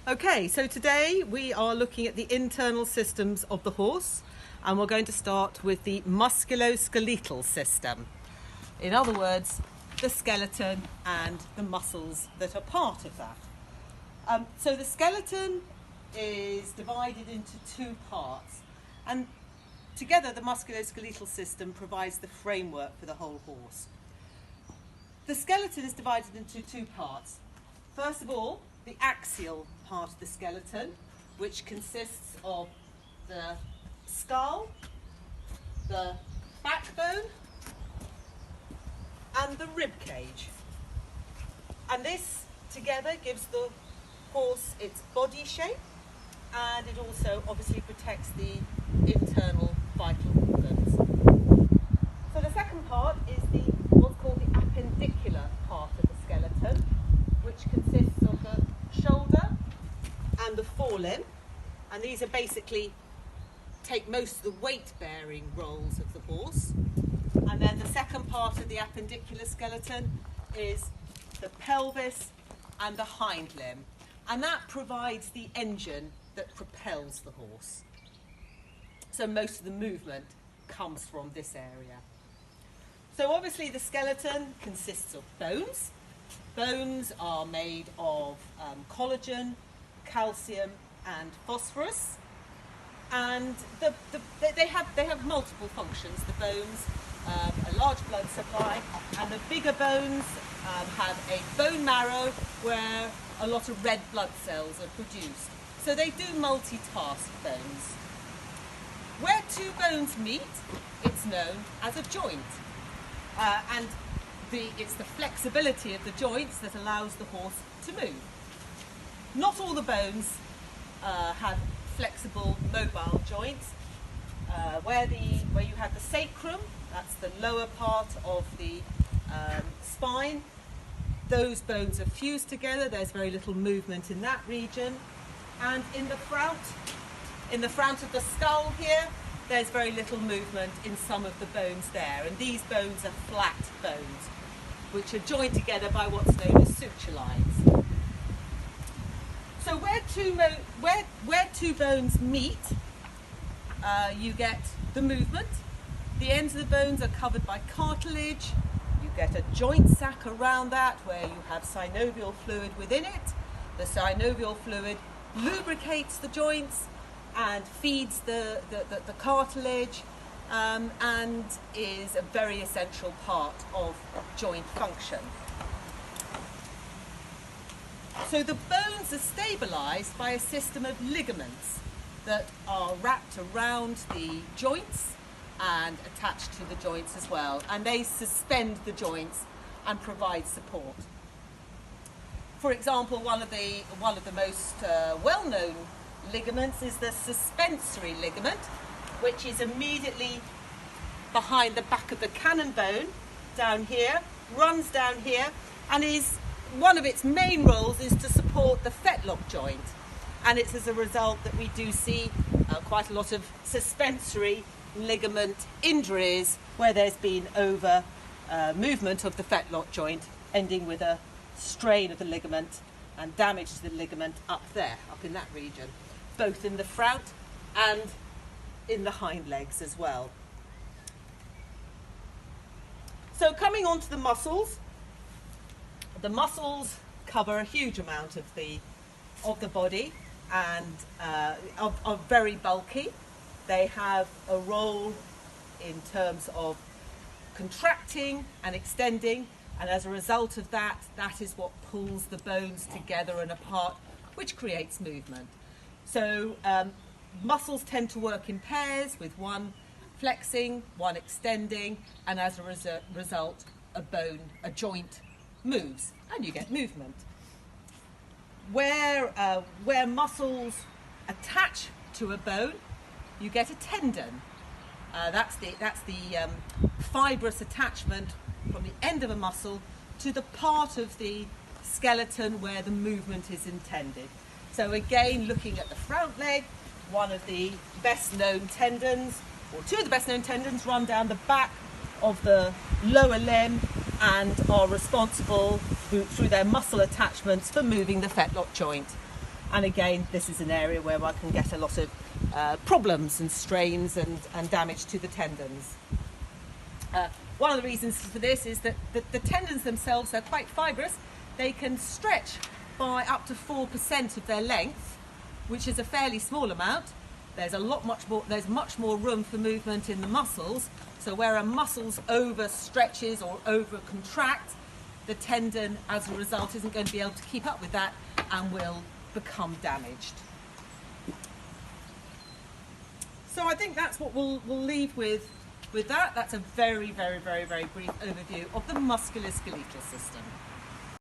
Okay, so today we are looking at the internal systems of the horse, and we're going to start with the musculoskeletal system. In other words, the skeleton and the muscles that are part of that. So the skeleton is divided into two parts, and together the musculoskeletal system provides the framework for the whole horse. The skeleton is divided into two parts. First of all, the axial part of the skeleton, which consists of the skull, the backbone, and the rib cage. And this together gives the horse its body shape, and it also obviously protects the internal vital organs. So the second part is what's called the appendicular part of the skeleton, which consists of the shoulder and the forelimb, and these are basically take most of the weight-bearing roles of the horse. And then the second part of the appendicular skeleton is the pelvis and the hind limb, and that provides the engine that propels the horse. So most of the movement comes from this area. So obviously the skeleton consists of bones. Bones are made of collagen, calcium and phosphorus, and they have multiple functions. The bones, a large blood supply, and the bigger bones have a bone marrow where a lot of red blood cells are produced. So they do multitask, bones. Where two bones meet, it's known as a joint, and it's the flexibility of the joints that allows the horse to move. Not all the bones have flexible, mobile joints. Where you have the sacrum, that's the lower part of the spine, those bones are fused together. There's very little movement in that region. And in the front of the skull here, there's very little movement in some of the bones there. And these bones are flat bones, which are joined together by what's known as suture lines. So where two bones meet, you get the movement. The ends of the bones are covered by cartilage. You get a joint sac around that where you have synovial fluid within it. The synovial fluid lubricates the joints and feeds the cartilage, and is a very essential part of joint function. So the bones are stabilised by a system of ligaments that are wrapped around the joints and attached to the joints as well, and they suspend the joints and provide support. For example, one of the most well-known ligaments is the suspensory ligament, which is immediately behind the back of the cannon bone down here, runs down here, and one of its main roles is to support the fetlock joint. And it's as a result that we do see quite a lot of suspensory ligament injuries where there's been over movement of the fetlock joint, ending with a strain of the ligament and damage to the ligament up in that region, both in the front and in the hind legs as well. So coming on to the muscles cover a huge amount of the body and are very bulky. They have a role in terms of contracting and extending, and as a result of that is what pulls the bones together and apart, which creates movement. So muscles tend to work in pairs, with one flexing, one extending, and as a result, a joint moves, and you get movement. Where muscles attach to a bone, you get a tendon. That's the fibrous attachment from the end of a muscle to the part of the skeleton where the movement is intended. So again, looking at the front leg, one of the best known tendons, or two of the best known tendons, run down the back of the lower limb and are responsible through their muscle attachments for moving the fetlock joint. And again, this is an area where I can get a lot of problems and strains and damage to the tendons. One of the reasons for this is that the tendons themselves are quite fibrous. They can stretch by up to 4% of their length, which is a fairly small amount. There's much more room for movement in the muscles. So where a muscle's overstretches or over contract, the tendon as a result isn't going to be able to keep up with that and will become damaged. So I think that's what we'll leave with that. That's a very, very, very, very brief overview of the musculoskeletal system.